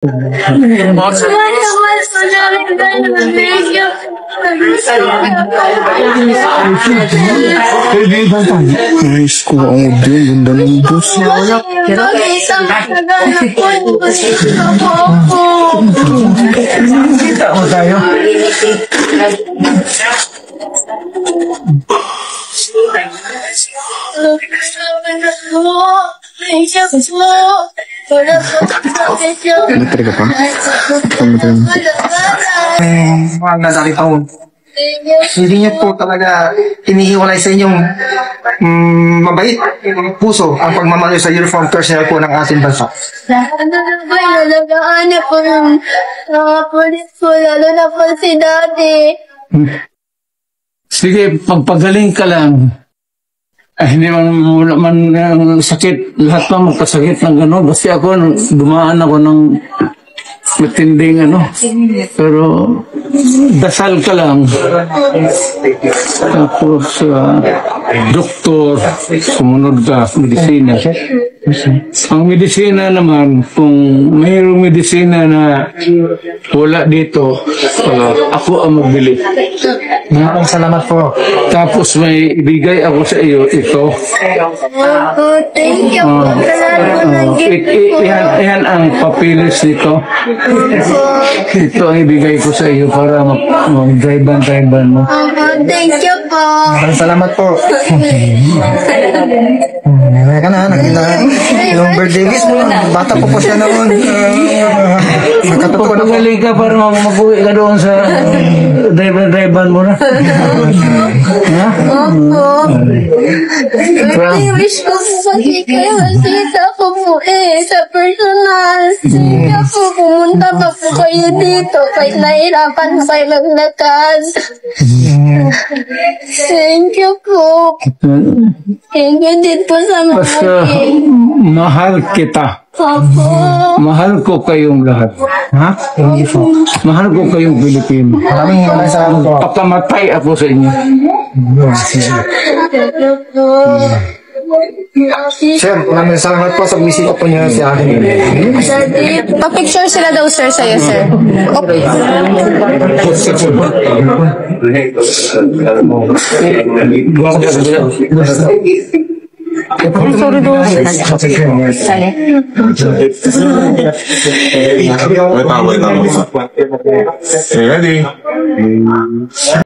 Nice ko ang audio. Ganda ng boss. Kita mo tayo. Matri ka pa? Mga nadali taon. Hindi niya po talaga inihiwalay sa inyong mabait puso ang pagmamahal sa uniform personnel po ng ating bansa. Nalagaan po ng mga polis po, lalo na po si Daddy. Sige, pagpagaling ka lang. Hindi man sakit, lahat pa magkasakit ng gano'n. Kasi ako, dumaan ako ng matinding Pero, dasal ka lang. Tapos, doktor, sumunod ka, medisina. Ang medisina naman, kung mayroong medisina na wala dito, ako ang magbili. Maraming salamat po. Tapos may ibigay ako sa iyo, ito. Thank you po. Yan ang papilis nito. Ito ang ibigay ko sa iyo para mag-drive-ban mo. Thank you po. Maraming salamat po. Ka na, nakita yung birthday list mo. Bata po siya noon. Nakatutuwa na po. Pagaling ka para mag-uwi ka doon sa drive-ban mo na. Ha? Opo. Birthday wish ko po kasi kayo. Masita ko po sa personal. Sige po, pumunta pa po kayo dito. Kahit nahirapan pa kayo maglakad. Thank you po. Thank you din po sa mga Basta mahal kita. Opo. Mahal ko kayong lahat. Ha? Hindi po. Mahal ko kayong Pilipino. Maraming salamat po. Pagkamatay ako sa inyo. Sir, maraming salamat po sa bisita po niyo sa akin. Pa-picture sila daw, sir, sa'yo, sir. Okay. Sorry daw. Ready?